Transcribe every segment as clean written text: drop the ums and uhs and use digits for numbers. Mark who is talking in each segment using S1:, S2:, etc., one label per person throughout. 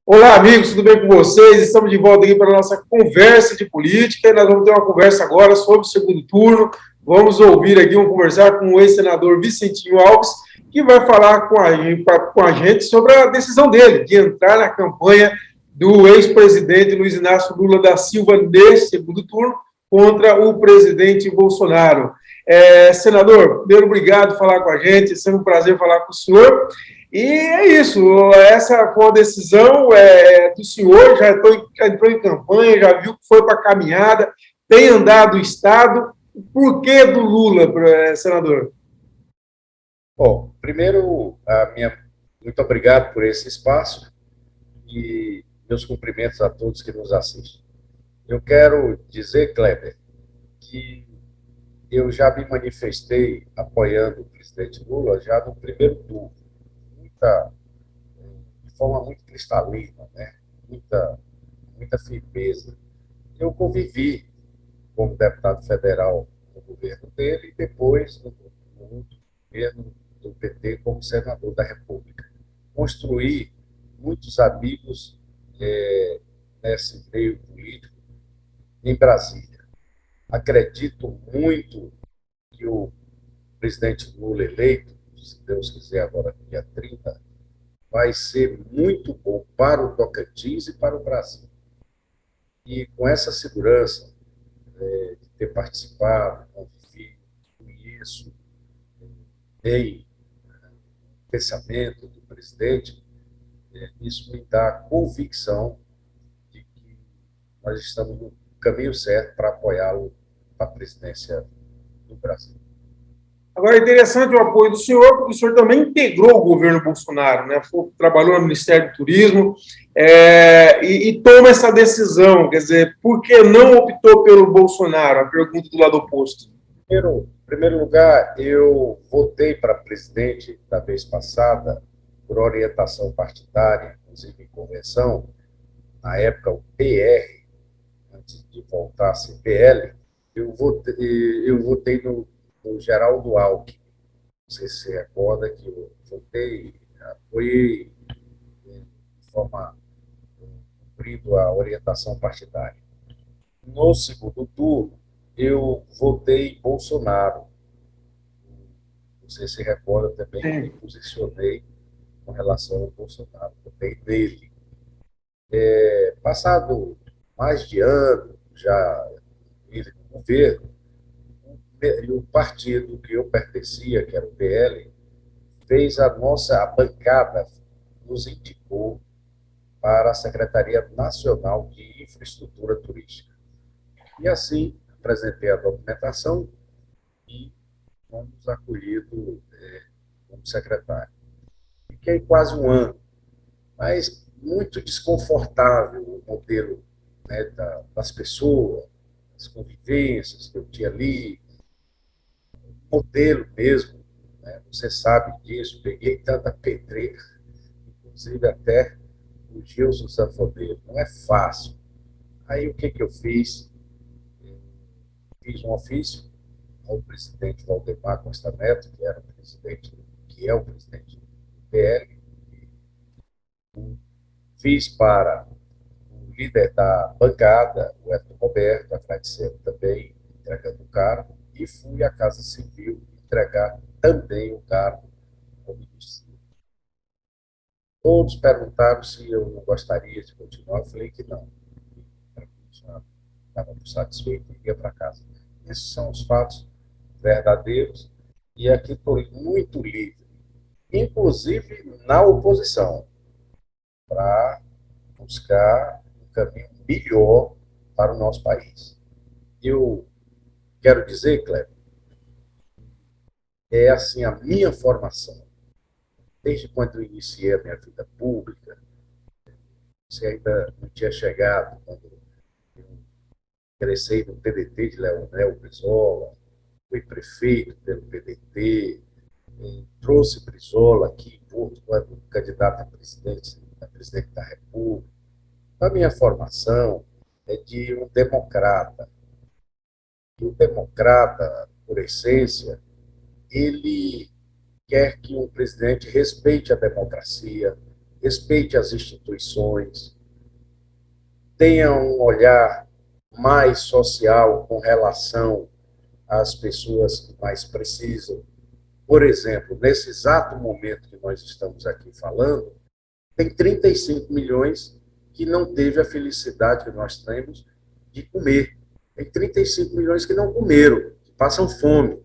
S1: Olá, amigos, tudo bem com vocês? Estamos de volta aqui para a nossa conversa de política e nós vamos ter uma conversa agora sobre o segundo turno. Vamos ouvir aqui, vamos conversar com o ex-senador Vicentinho Alves, que vai falar com a gente sobre a decisão dele de entrar na campanha do ex-presidente Luiz Inácio Lula da Silva nesse segundo turno contra o presidente Bolsonaro. Senador, primeiro, obrigado por falar com a gente, é sempre um prazer falar com o senhor. E é isso, essa foi uma decisão do senhor, já entrou em campanha, já viu que foi para a caminhada, tem andado o Estado. Por que do Lula, senador?
S2: Bom, primeiro, muito obrigado por esse espaço e meus cumprimentos a todos que nos assistem. Eu quero dizer, Kleber, que eu já me manifestei apoiando o presidente Lula já no primeiro turno, muita, de forma muito cristalina, né? muita firmeza. Eu convivi como deputado federal no governo dele e depois no governo do PT como senador da República. Construí muitos amigos nesse meio político em Brasília. Acredito muito que o presidente Lula eleito, se Deus quiser agora dia 30, vai ser muito bom para o Tocantins e para o Brasil. E com essa segurança de ter participado, convivido, conheço bem o pensamento do presidente, isso me dá convicção de que nós estamos no caminho certo para apoiá-lo para a presidência do Brasil.
S1: Agora, é interessante o apoio do senhor, porque o senhor também integrou o governo Bolsonaro, né? Trabalhou no Ministério do Turismo e toma essa decisão. Quer dizer, por que não optou pelo Bolsonaro? A pergunta do lado oposto.
S2: Em primeiro lugar, eu votei para presidente da vez passada por orientação partidária, inclusive em convenção, na época o PR, antes de voltar a ser PL, eu votei no Geraldo Alckmin. Não sei se você recorda que eu votei, apoiei de forma cumprindo a orientação partidária. No segundo turno, eu votei em Bolsonaro. Não sei se recorda também que me posicionei com relação ao Bolsonaro, votei nele. Passado mais de ano, já ele no governo, e o partido que eu pertencia, que era o PL, fez a bancada nos indicou para a Secretaria Nacional de Infraestrutura Turística. E assim, apresentei a documentação e fomos acolhidos como secretário. Fiquei quase um ano, mas muito desconfortável o modelo, né, das pessoas, as convivências que eu tinha ali, modelo mesmo, né, você sabe disso, peguei tanta pedreira, inclusive até o Gilson Sanfoneiro, não é fácil. Aí o que eu fiz? Fiz um ofício ao presidente Valdemar Costa Neto, que é o presidente do PL, fiz para o líder da bancada, o Everton Roberto, agradecendo também, entregando o cargo, e fui à Casa Civil entregar também o cargo ao ministro. Todos perguntaram se eu não gostaria de continuar, eu falei que não. Estava satisfeito e ia para casa. Esses são os fatos verdadeiros e aqui estou muito livre, inclusive na oposição, para buscar um caminho melhor para o nosso país. Eu quero dizer, Cleber, é assim a minha formação. Desde quando eu iniciei a minha vida pública, você ainda não tinha chegado, quando eu ingressei no PDT de Leonel Brizola, fui prefeito pelo PDT, trouxe Brizola aqui em Porto quando candidato a presidente da República. A minha formação é de um democrata. E o democrata, por essência, ele quer que o presidente respeite a democracia, respeite as instituições, tenha um olhar mais social com relação às pessoas que mais precisam. Por exemplo, nesse exato momento que nós estamos aqui falando, tem 35 milhões que não teve a felicidade que nós temos de comer. Tem 35 milhões que não comeram, que passam fome.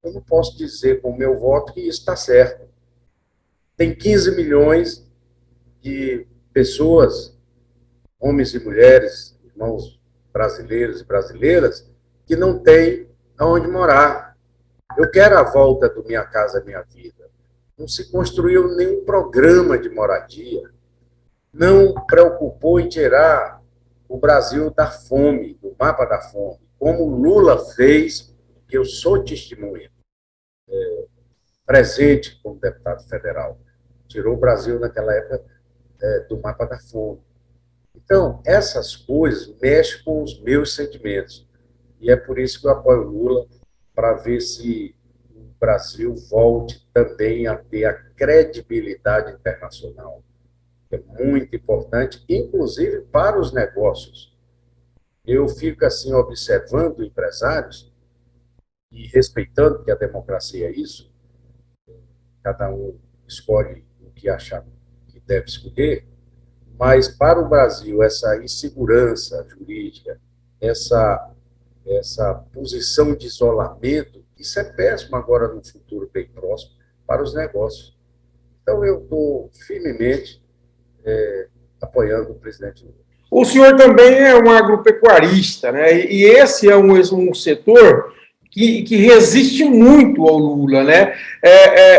S2: Eu não posso dizer com o meu voto que isso está certo. Tem 15 milhões de pessoas, homens e mulheres, irmãos brasileiros e brasileiras, que não têm aonde morar. Eu quero a volta do Minha Casa Minha Vida. Não se construiu nenhum programa de moradia. Não preocupou em tirar o Brasil da fome, do mapa da fome, como Lula fez, que eu sou testemunha, presente como deputado federal. Tirou o Brasil naquela época do mapa da fome. Então, essas coisas mexem com os meus sentimentos. E é por isso que eu apoio o Lula, para ver se o Brasil volte também a ter a credibilidade internacional. É muito importante, inclusive para os negócios. Eu fico assim observando empresários e respeitando, que a democracia é isso, cada um escolhe o que achar que deve escolher, mas para o Brasil essa insegurança jurídica, essa posição de isolamento, isso é péssimo agora no futuro bem próximo para os negócios. Então eu estou firmemente apoiando o presidente Lula.
S1: O senhor também é um agropecuarista, né? E esse é um setor que resiste muito ao Lula, né?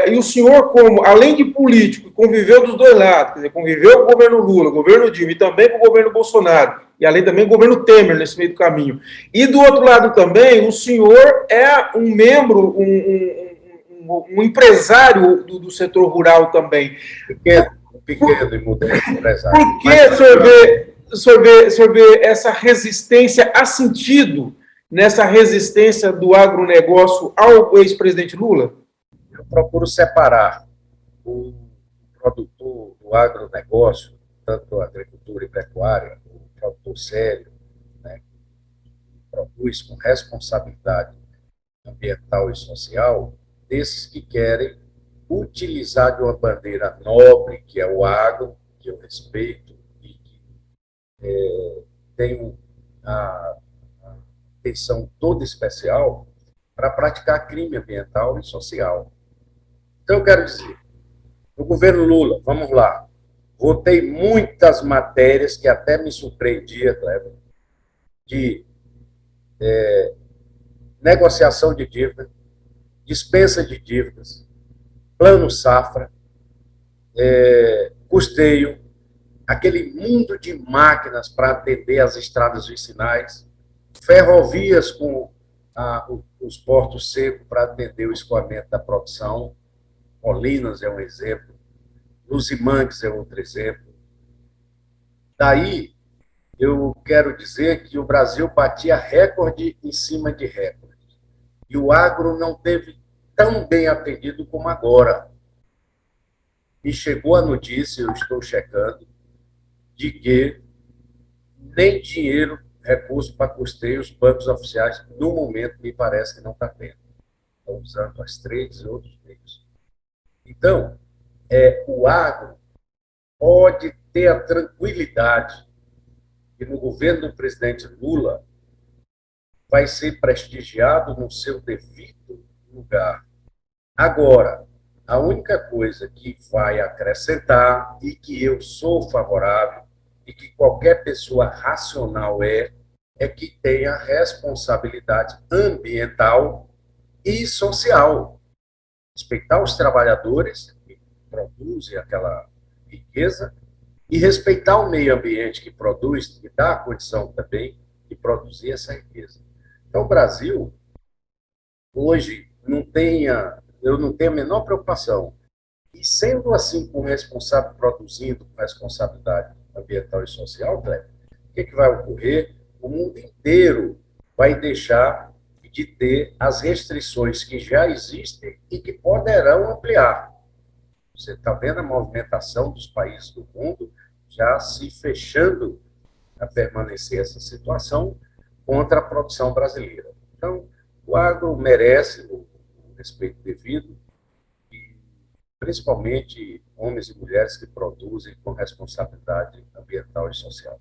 S1: E o senhor, como, além de político, conviveu dos dois lados, quer dizer, conviveu com o governo Lula, o governo Dilma e também com o governo Bolsonaro, e além também do governo Temer nesse meio do caminho. E do outro lado também, o senhor é um membro, um empresário do setor rural também.
S2: Pequeno e modesto empresário.
S1: Por que o senhor vê essa resistência a sentido nessa resistência do agronegócio ao ex-presidente Lula?
S2: Eu procuro separar o produtor do agronegócio, tanto a agricultura e pecuária, o produtor sério, né, que produz com responsabilidade ambiental e social, desses que querem utilizar de uma bandeira nobre, que é o agro, que eu respeito e que tenho a atenção toda especial para praticar crime ambiental e social. Então, eu quero dizer, no governo Lula, vamos lá, votei muitas matérias que até me surpreendia, Kleber, de negociação de dívida, dispensa de dívidas, plano safra, custeio, aquele mundo de máquinas para atender as estradas vicinais, ferrovias com os portos secos para atender o escoamento da produção, Colinas é um exemplo, Luzimangues é outro exemplo. Daí, eu quero dizer que o Brasil batia recorde em cima de recorde. E o agro não teve tão bem atendido como agora. Me chegou a notícia, eu estou checando, de que nem dinheiro, recurso para custeio os bancos oficiais, no momento, me parece que não está tendo. Estão usando as trades e outros meios. Então, o agro pode ter a tranquilidade que no governo do presidente Lula vai ser prestigiado no seu devido lugar. Agora, a única coisa que vai acrescentar e que eu sou favorável e que qualquer pessoa racional é que tenha responsabilidade ambiental e social. Respeitar os trabalhadores que produzem aquela riqueza e respeitar o meio ambiente que produz, que dá a condição também de produzir essa riqueza. Então, o Brasil, hoje, eu não tenho a menor preocupação. E sendo assim, com responsável, produzindo com responsabilidade ambiental e social, Cleber, o que vai ocorrer? O mundo inteiro vai deixar de ter as restrições que já existem e que poderão ampliar. Você está vendo a movimentação dos países do mundo já se fechando a permanecer essa situação contra a produção brasileira. Então, o agro merece o respeito devido, e principalmente homens e mulheres que produzem com responsabilidade ambiental e social.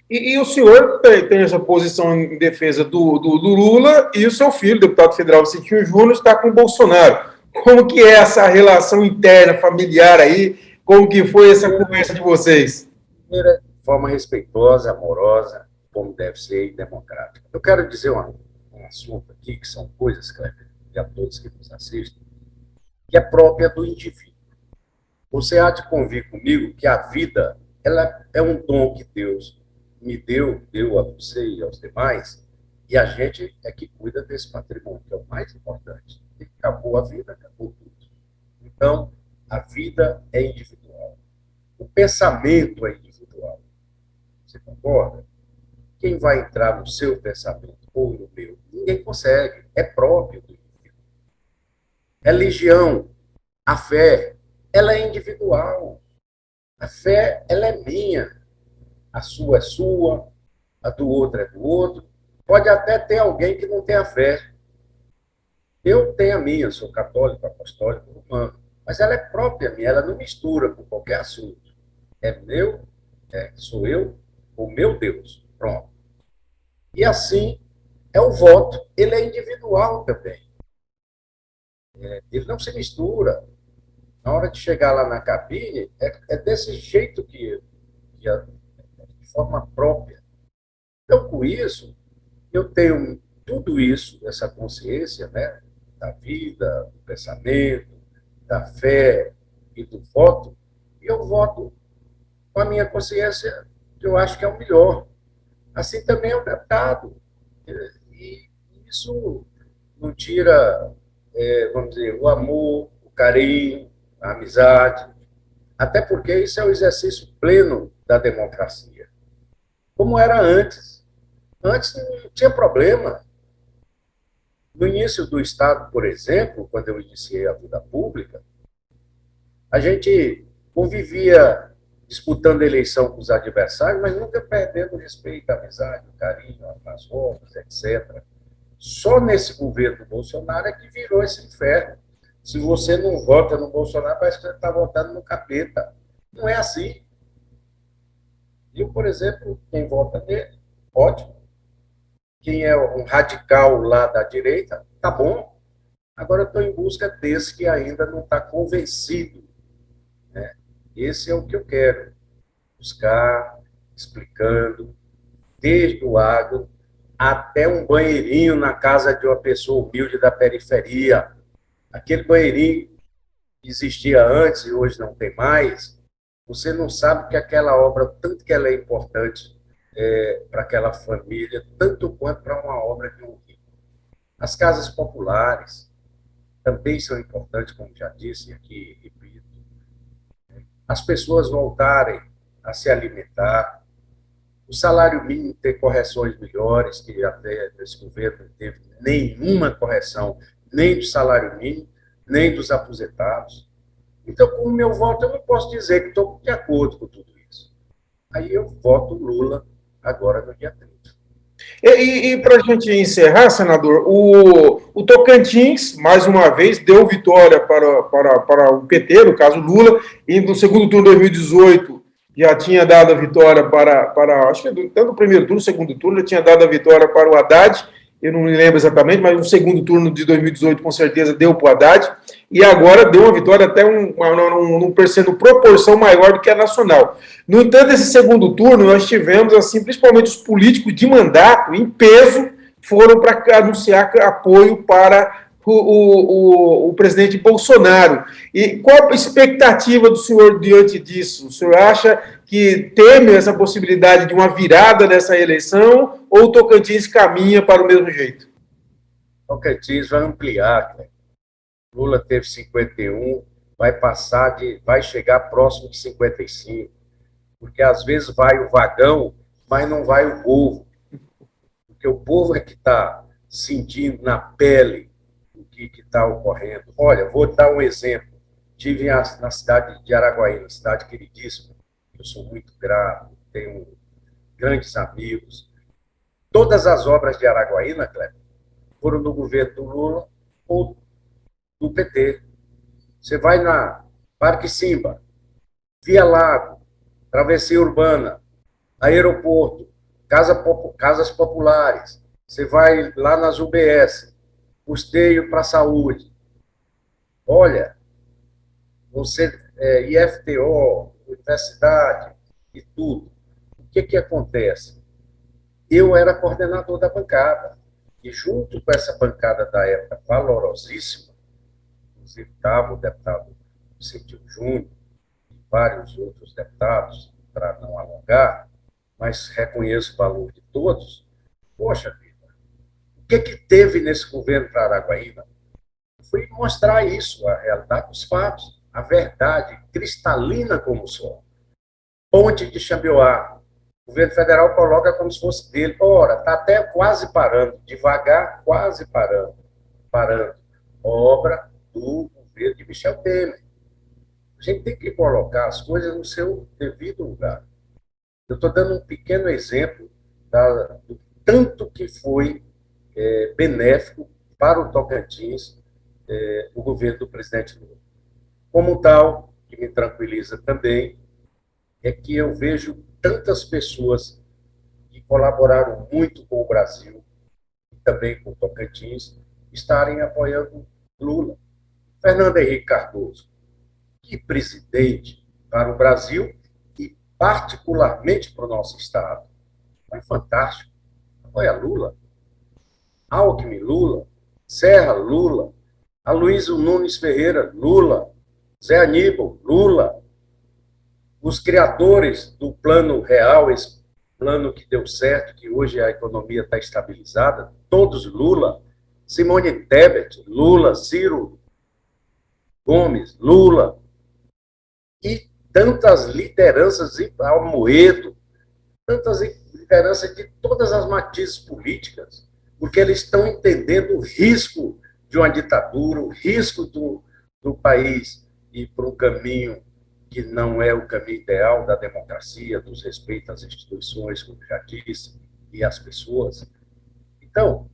S1: E o senhor tem essa posição em defesa do Lula, e o seu filho, deputado federal Vicentinho Júnior, está com o Bolsonaro. Como que é essa relação interna, familiar aí? Como que foi essa conversa de vocês?
S2: Primeira, de forma respeitosa, amorosa, como deve ser, e democrática. Eu quero dizer um assunto aqui, que são coisas, Kleber, e a todos que nos assistem, que é própria do indivíduo. Você há de convir comigo que a vida, ela é um dom que Deus me deu a você e aos demais, e a gente é que cuida desse patrimônio, que é o mais importante. E acabou a vida, acabou tudo. Então, a vida é individual. O pensamento é individual. Você concorda? Quem vai entrar no seu pensamento ou no meu? Ninguém consegue. É próprio do indivíduo. Religião, a fé, ela é individual. A fé, ela é minha. A sua é sua, a do outro é do outro. Pode até ter alguém que não tenha fé. Eu tenho a minha, sou católico, apostólico, romano. Mas ela é própria minha, ela não mistura com qualquer assunto. É meu, sou eu, o meu Deus. Pronto. E assim é o voto. Ele é individual também. Ele não se mistura. Na hora de chegar lá na cabine, é desse jeito de forma própria. Então, com isso, eu tenho tudo isso, essa consciência, né, da vida, do pensamento, da fé e do voto, e eu voto com a minha consciência, que eu acho que é o melhor. Assim também é o deputado. E isso não tira, vamos dizer, o amor, o carinho, a amizade, até porque isso é o exercício pleno da democracia. Como era antes. Antes não tinha problema. No início do Estado, por exemplo, quando eu iniciei a vida pública, a gente convivia disputando eleição com os adversários, mas nunca perdendo o respeito, a amizade, o carinho, as roupas, etc. Só nesse governo Bolsonaro é que virou esse inferno. Se você não vota no Bolsonaro, parece que você está votando no capeta. Não é assim. Eu, por exemplo, quem vota nele, ótimo. Quem é um radical lá da direita, tá bom. Agora eu estou em busca desse que ainda não está convencido. Né? Esse é o que eu quero. Buscar, explicando, desde o agro até um banheirinho na casa de uma pessoa humilde da periferia. Aquele banheirinho que existia antes e hoje não tem mais. Você não sabe que aquela obra, tanto que ela é importante para aquela família, tanto quanto para uma obra de um rico. As casas populares também são importantes, como já disse aqui, repito. As pessoas voltarem a se alimentar, o salário mínimo ter correções melhores, que até esse governo não teve nenhuma correção, nem do salário mínimo, nem dos aposentados. Então, com o meu voto, eu não posso dizer que estou de acordo com tudo isso. Aí eu voto Lula agora no dia 30.
S1: E para a gente encerrar, senador, o Tocantins, mais uma vez, deu vitória para o PT, no caso Lula, e no segundo turno de 2018 já tinha dado a vitória acho que tanto no primeiro turno, segundo turno, já tinha dado a vitória para o Haddad, eu não me lembro exatamente, mas no segundo turno de 2018 com certeza deu para o Haddad, e agora deu uma vitória até num proporção maior do que a nacional. No entanto, esse segundo turno nós tivemos, assim, principalmente os políticos de mandato, em peso, foram para anunciar apoio para o presidente Bolsonaro. E qual a expectativa do senhor diante disso? O senhor acha que teme essa possibilidade de uma virada nessa eleição ou o Tocantins caminha para o mesmo jeito?
S2: Tocantins vai ampliar. Lula teve 51, vai chegar próximo de 55. Porque às vezes vai o vagão, mas não vai o povo. Porque o povo é que está sentindo na pele o que está ocorrendo. Olha, vou dar um exemplo Estive na cidade de Araguaína, cidade queridíssima. Eu sou muito grato, tenho grandes amigos. Todas as obras de Araguaína, Cleber, foram no governo do Lula ou do PT. Você vai na Parque Simba, Via Lago, Travessia Urbana, Aeroporto, Casas Populares. Você vai lá nas UBS, custeio para a saúde. Olha, você, IFTO, universidade e tudo. O que acontece? Eu era coordenador da bancada. E junto com essa bancada da época valorosíssima, inclusive estava o deputado Vicentinho Júnior e vários outros deputados, para não alongar, mas reconheço o valor de todos. Poxa vida, o que teve nesse governo para Araguaína? Foi mostrar isso, a realidade dos fatos, a verdade cristalina como o sol. Ponte de Xambioá, o governo federal coloca como se fosse dele. Ora, está até quase parando, devagar, quase parando. Obra do governo de Michel Temer. A gente tem que colocar as coisas no seu devido lugar. Eu estou dando um pequeno exemplo do tanto que foi benéfico para o Tocantins o governo do presidente Lula. Como tal, que me tranquiliza também, é que eu vejo tantas pessoas que colaboraram muito com o Brasil e também com o Tocantins estarem apoiando Lula. Fernando Henrique Cardoso, que presidente para o Brasil e particularmente para o nosso Estado. Foi fantástico. Apoia Lula. Alckmin, Lula. Serra, Lula. Aloysio Nunes Ferreira, Lula. Zé Aníbal, Lula. Os criadores do Plano Real, esse plano que deu certo, que hoje a economia está estabilizada, todos Lula. Simone Tebet, Lula. Ciro Gomes, Lula. E tantas lideranças, Almoedo, tantas lideranças de todas as matizes políticas, porque eles estão entendendo o risco de uma ditadura, o risco do país ir para um caminho que não é o caminho ideal da democracia, dos respeitos às instituições, como já disse, e às pessoas. Então,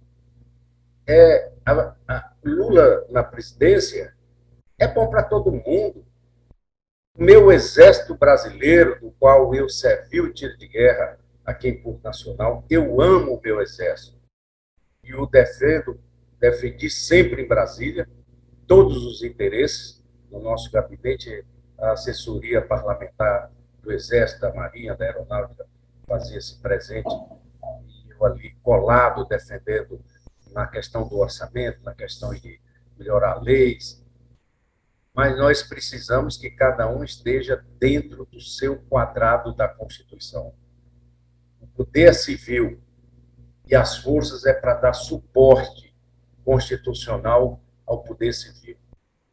S2: a Lula na presidência é bom para todo mundo. O meu exército brasileiro, do qual eu servi o tiro de guerra aqui em Porto Nacional, eu amo o meu exército. E o defendi sempre em Brasília, todos os interesses. No nosso gabinete, a assessoria parlamentar do Exército, da Marinha, da Aeronáutica, fazia-se presente, e eu ali colado, defendendo na questão do orçamento, na questão de melhorar leis. Mas nós precisamos que cada um esteja dentro do seu quadrado da Constituição. O poder civil e as forças é para dar suporte constitucional ao poder civil.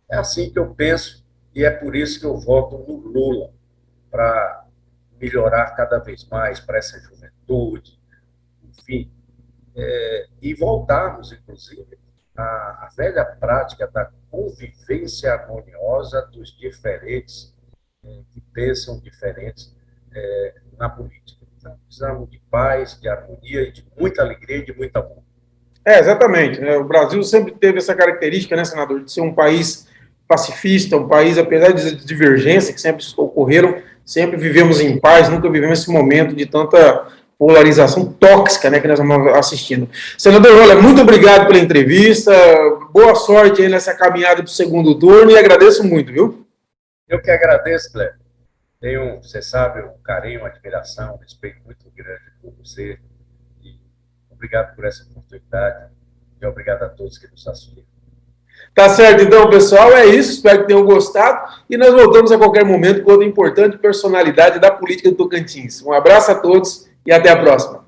S2: É assim que eu penso e é por isso que eu voto no Lula, para melhorar cada vez mais para essa juventude, enfim, e voltarmos, inclusive, à velha prática da convivência harmoniosa dos diferentes que pensam diferentes na política. Então, precisamos de paz, de harmonia e de muita alegria e de muito amor.
S1: Exatamente. O Brasil sempre teve essa característica, né, senador, de ser um país pacifista, um país, apesar de divergências que sempre ocorreram, sempre vivemos em paz, nunca vivemos esse momento de tanta polarização tóxica, né, que nós estamos assistindo. Senador, olha, muito obrigado pela entrevista, boa sorte aí nessa caminhada para o segundo turno e agradeço muito, viu?
S2: Eu que agradeço, Cleber. Tenho, você sabe, um carinho, uma admiração, um respeito muito grande por você. E obrigado por essa oportunidade e obrigado a todos que nos assistiram.
S1: Tá certo, então, pessoal, é isso. Espero que tenham gostado. E nós voltamos a qualquer momento com outra importante personalidade da política do Tocantins. Um abraço a todos e até a próxima.